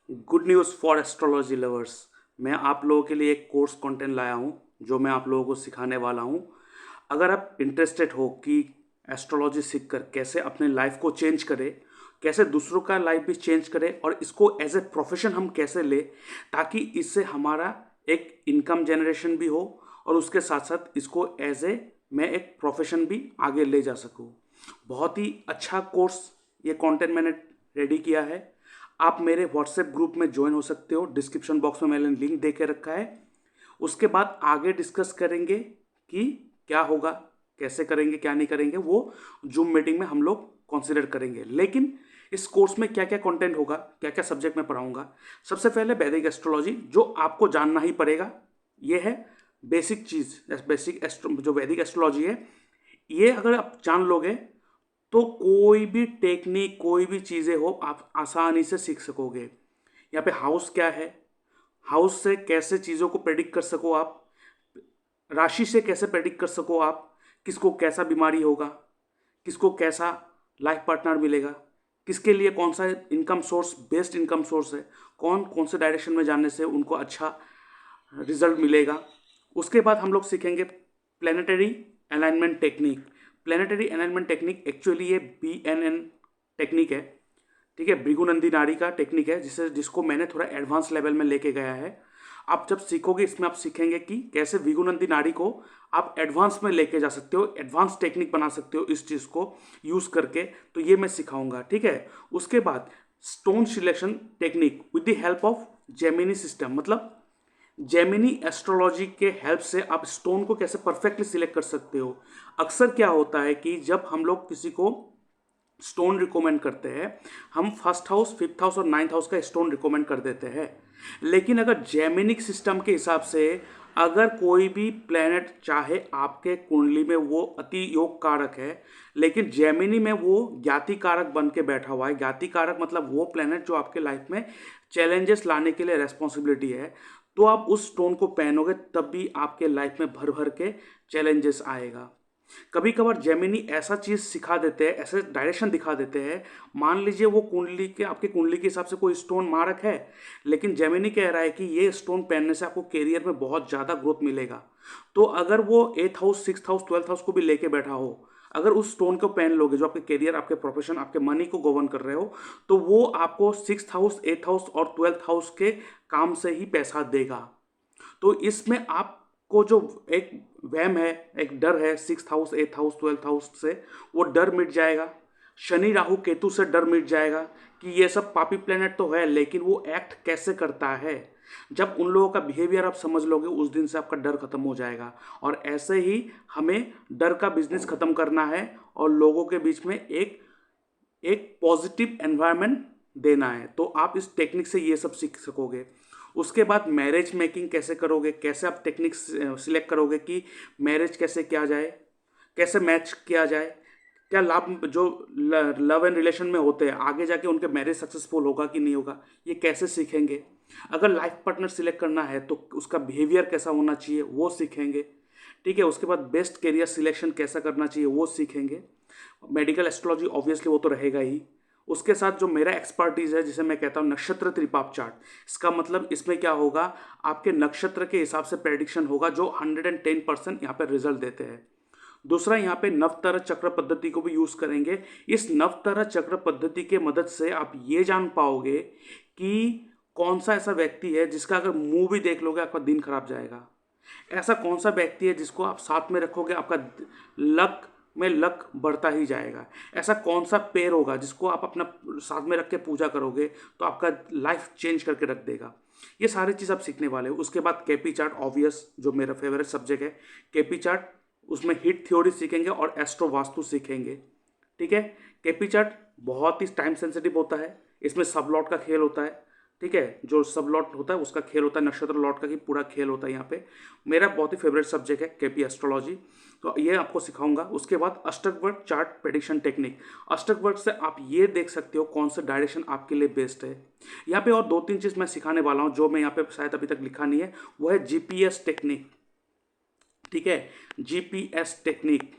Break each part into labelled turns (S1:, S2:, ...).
S1: Good news for astrology lovers. मैं आप लोगों के लिए एक कोर्स कंटेंट लाया हूँ जो मैं आप लोगों को सिखाने वाला हूँ। अगर आप इंटरेस्टेड हो कि एस्ट्रोलॉजी सीखकर कैसे अपने लाइफ को चेंज करें, कैसे दूसरों का लाइफ भी चेंज करें और इसको एज ए प्रोफेशन हम कैसे लें, ताकि इससे हमारा एक इनकम जनरेशन भी हो और उसके साथ साथ इसको एज ए मैं एक प्रोफेशन भी आगे ले जा सकूँ। बहुत ही अच्छा कोर्स ये कंटेंट मैंने रेडी किया है। आप मेरे व्हाट्सएप ग्रुप में ज्वाइन हो सकते हो, डिस्क्रिप्शन बॉक्स में मैंने लिंक दे के रखा है। उसके बाद आगे डिस्कस करेंगे कि क्या होगा, कैसे करेंगे, क्या नहीं करेंगे, वो जूम मीटिंग में हम लोग कंसिडर करेंगे। लेकिन इस कोर्स में क्या क्या कंटेंट होगा, क्या क्या सब्जेक्ट मैं पढ़ाऊंगा। सबसे पहले वैदिक एस्ट्रोलॉजी जो आपको जानना ही पड़ेगा। ये है बेसिक चीज़, बेसिक एस्ट्रो जो वैदिक एस्ट्रोलॉजी है, ये अगर आप जान लोगे तो कोई भी टेक्निक, कोई भी चीज़ें हो, आप आसानी से सीख सकोगे। यहाँ पे हाउस क्या है, हाउस से कैसे चीज़ों को प्रेडिक्ट कर सको आप, राशि से कैसे प्रेडिक्ट कर सको आप, किसको कैसा बीमारी होगा, किसको कैसा लाइफ पार्टनर मिलेगा, किसके लिए कौन सा income source best income source है, कौन कौन से डायरेक्शन में जाने से उनको अच्छा रिजल्ट मिलेगा। उसके बाद हम लोग सीखेंगे planetary alignment technique. Planetary alignment technique actually ये BNN टेक्निक है, ठीक है, भृगुनंदी नाड़ी का टेक्निक है, जिसको मैंने थोड़ा एडवांस लेवल में लेके गया है। आप जब सीखोगे इसमें आप सीखेंगे कि कैसे भृगुनंदी नाड़ी को आप एडवांस में लेके जा सकते हो, एडवांस टेक्निक बना सकते हो इस चीज़ को यूज़ करके। तो ये मैं सिखाऊंगा, ठीक है। उसके बाद stone selection technique with the help of Gemini system, मतलब जेमिनी एस्ट्रोलॉजी के हेल्प से आप स्टोन को कैसे परफेक्टली सिलेक्ट कर सकते हो। अक्सर क्या होता है कि जब हम लोग किसी को स्टोन रिकमेंड करते हैं, हम फर्स्ट हाउस, फिफ्थ हाउस और नाइन्थ हाउस का स्टोन रिकमेंड कर देते हैं। लेकिन अगर जेमिनिक सिस्टम के हिसाब से अगर कोई भी प्लेनेट चाहे आपके कुंडली में वो अति योग कारक है, लेकिन जेमिनी में वो ज्ञाति कारक बन के बैठा हुआ है। ज्ञाति कारक मतलब वो प्लेनेट जो आपके लाइफ में चैलेंजेस लाने के लिए रेस्पॉन्सिबिलिटी है। तो आप उस स्टोन को पहनोगे तब भी आपके लाइफ में भर भर के चैलेंजेस आएगा। कभी कभार जेमिनी ऐसा चीज सिखा देते हैं, ऐसे डायरेक्शन दिखा देते हैं। मान लीजिए वो कुंडली के, आपके कुंडली के हिसाब से कोई स्टोन मारक है, लेकिन जेमिनी कह रहा है कि ये स्टोन पहनने से आपको करियर में बहुत ज़्यादा ग्रोथ मिलेगा। तो अगर वो 8th house, 6th house, 12th house को भी लेके बैठा हो, अगर उस स्टोन को पहन लोगे जो आपके करियर, आपके प्रोफेशन, आपके मनी को गवर्न कर रहे हो, तो वो आपको 6th हाउस, 8th हाउस और 12th हाउस के काम से ही पैसा देगा। तो इसमें आपको जो एक वहम है, एक डर है 6th house, 8th house, 12th house से, वो डर मिट जाएगा। शनि राहु केतु से डर मिट जाएगा कि ये सब पापी प्लेनेट तो है, लेकिन वो एक्ट कैसे करता है। जब उन लोगों का बिहेवियर आप समझ लोगे, उस दिन से आपका डर खत्म हो जाएगा। और ऐसे ही हमें डर का बिजनेस खत्म करना है और लोगों के बीच में एक एक पॉजिटिव एनवायरनमेंट देना है। तो आप इस टेक्निक से ये सब सीख सकोगे। उसके बाद मैरिज मेकिंग कैसे करोगे, कैसे आप टेक्निक सिलेक्ट करोगे कि मैरिज कैसे किया जाए, कैसे मैच किया जाए, क्या लाभ जो लव एंड रिलेशन में होते हैं आगे जाके उनके मैरिज सक्सेसफुल होगा कि नहीं होगा, ये कैसे सीखेंगे। अगर लाइफ पार्टनर सिलेक्ट करना है तो उसका बिहेवियर कैसा होना चाहिए वो सीखेंगे, ठीक है। उसके बाद बेस्ट करियर सिलेक्शन कैसा करना चाहिए वो सीखेंगे। मेडिकल एस्ट्रोलॉजी ऑब्वियसली वो तो रहेगा ही। उसके साथ जो मेरा एक्सपर्टीज है, जिसे मैं कहता हूँ नक्षत्र त्रिपाप चार्ट, इसका मतलब इसमें क्या होगा, आपके नक्षत्र के हिसाब से प्रेडिक्शन होगा जो 110% यहाँ पे रिजल्ट देते हैं। दूसरा, यहाँ पे नवतरा चक्र पद्धति को भी यूज करेंगे। इस नवतरा चक्र पद्धति के मदद से आप ये जान पाओगे कि कौन सा ऐसा व्यक्ति है जिसका अगर मुंह भी देख लोगे आपका दिन खराब जाएगा। ऐसा कौन सा व्यक्ति है जिसको आप साथ में रखोगे आपका लक में लक बढ़ता ही जाएगा। ऐसा कौन सा पेड़ होगा जिसको आप अपना साथ में रख के पूजा करोगे तो आपका लाइफ चेंज करके रख देगा। ये सारी चीज़ आप सीखने वाले हो। उसके बाद केपी चार्ट, ऑब्वियस जो मेरा फेवरेट सब्जेक्ट है केपी चार्ट, उसमें हिट थ्योरी सीखेंगे और एस्ट्रो वास्तु सीखेंगे, ठीक है। केपी चार्ट बहुत ही टाइम सेंसिटिव होता है, इसमें सब लॉट का खेल होता है, ठीक है। जो सब लॉट होता है उसका खेल होता है, नक्षत्र लॉट का ही पूरा खेल होता है। यहाँ पे मेरा बहुत ही फेवरेट सब्जेक्ट है केपी एस्ट्रोलॉजी, तो ये आपको सिखाऊंगा। उसके बाद अष्टक वर्ग चार्ट प्रेडिक्शन टेक्निक। अष्टक वर्ग से आप ये देख सकते हो कौन सा डायरेक्शन आपके लिए बेस्ट है। यहाँ पे और 2-3 चीज़ मैं सिखाने वाला हूँ जो मैं यहाँ पे शायद अभी तक लिखा नहीं है, वो है जीपीएस टेक्निक, ठीक है। जीपीएस टेक्निक,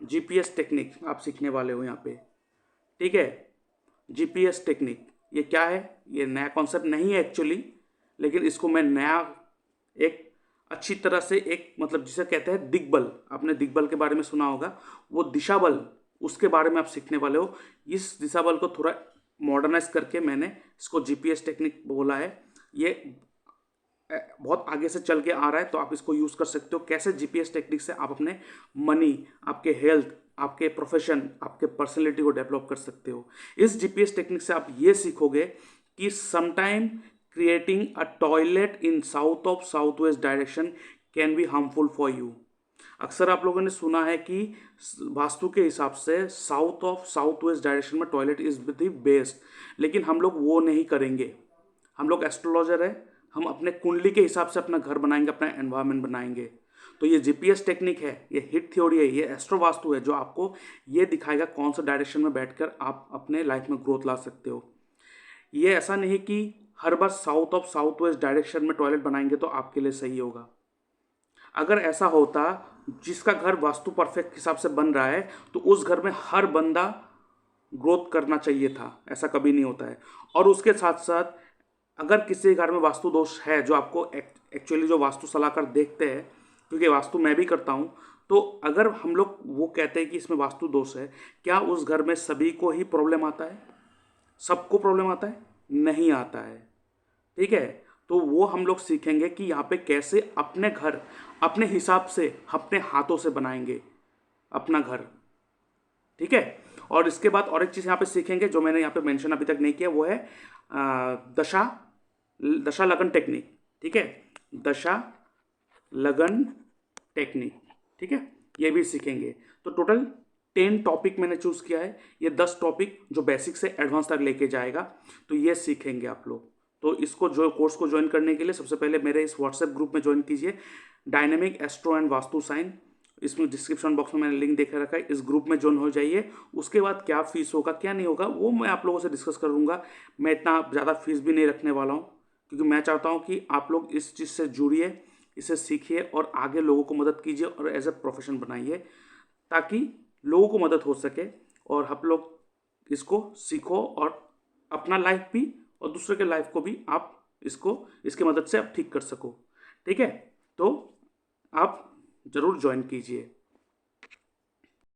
S1: जीपीएस टेक्निक आप सीखने वाले हो यहाँ पे, ठीक है। जीपीएस टेक्निक ये क्या है, ये नया कॉन्सेप्ट नहीं है एक्चुअली, लेकिन इसको मैं नया एक अच्छी तरह से एक मतलब जिसे कहते हैं दिग्बल, आपने दिग्बल के बारे में सुना होगा, वो दिशा बल, उसके बारे में आप सीखने वाले हो। इस दिशा बल को थोड़ा मॉडर्नाइज करके मैंने इसको जीपीएस टेक्निक बोला है। ये बहुत आगे से चल के आ रहा है, तो आप इसको यूज़ कर सकते हो। कैसे जीपीएस टेक्निक से आप अपने मनी, आपके हेल्थ, आपके प्रोफेशन, आपके पर्सनैलिटी को डेवलप कर सकते हो। इस जीपीएस टेक्निक से आप ये सीखोगे कि sometime creating a toilet in south of south west direction can be harmful for you. अक्सर आप लोगों ने सुना है कि वास्तु के हिसाब से south of south west direction में टॉयलेट इज द बेस्ट, लेकिन हम लोग वो नहीं करेंगे। हम लोग एस्ट्रोलॉजर है, हम अपने कुंडली के हिसाब से अपना घर बनाएंगे, अपना एनवायरनमेंट बनाएंगे। तो ये जीपीएस टेक्निक है, ये हिट थ्योरी है, ये एस्ट्रो वास्तु है, जो आपको ये दिखाएगा कौन सा डायरेक्शन में बैठकर आप अपने लाइफ में ग्रोथ ला सकते हो। ये ऐसा नहीं कि हर बार south of south west direction में टॉयलेट बनाएंगे तो आपके लिए सही होगा। अगर ऐसा होता, जिसका घर वास्तु परफेक्ट हिसाब से बन रहा है, तो उस घर में हर बंदा ग्रोथ करना चाहिए था। ऐसा कभी नहीं होता है। और उसके साथ साथ अगर किसी घर में वास्तु दोष है, जो आपको एक्चुअली जो वास्तु सलाहकार देखते हैं, क्योंकि वास्तु मैं भी करता हूँ, तो अगर हम लोग वो कहते हैं कि इसमें वास्तु दोष है, क्या उस घर में सभी को ही प्रॉब्लम आता है? सबको प्रॉब्लम आता है? नहीं आता है। ठीक है, तो वो हम लोग सीखेंगे कि यहाँ पे कैसे अपने घर अपने हिसाब से अपने हाथों से बनाएंगे अपना घर। ठीक है, और इसके बाद और एक चीज़ यहाँ पे सीखेंगे जो मैंने यहाँ पे मेंशन अभी तक नहीं किया, वो है दशा दशा लगन टेक्निक। ठीक है, दशा लगन टेक्निक। ठीक है, ये भी सीखेंगे। तो टोटल 10 टॉपिक मैंने चूज़ किया है। ये 10 टॉपिक जो बेसिक से एडवांस तक लेके जाएगा, तो ये सीखेंगे आप लोग। तो इसको जो कोर्स को ज्वाइन करने के लिए सबसे पहले मेरे इस व्हाट्सएप ग्रुप में ज्वाइन कीजिए, Dynamic Astro and Vastu Sign. इसमें डिस्क्रिप्शन बॉक्स में मैंने लिंक देकर रखा है, इस ग्रुप में ज्वाइन हो जाइए। उसके बाद क्या फीस होगा क्या नहीं होगा वो मैं आप लोगों से डिस्कस करूँगा। मैं इतना ज़्यादा फीस भी नहीं रखने वाला हूँ, क्योंकि मैं चाहता हूँ कि आप लोग इस चीज़ से जुड़िए, इसे सीखिए और आगे लोगों को मदद कीजिए और एज ए प्रोफेशन बनाइए, ताकि लोगों को मदद हो सके और आप लोग इसको सीखो और अपना लाइफ भी और दूसरे के लाइफ को भी आप इसकी मदद से आप ठीक कर सको। ठीक है, तो आप ज़रूर ज्वाइन कीजिए।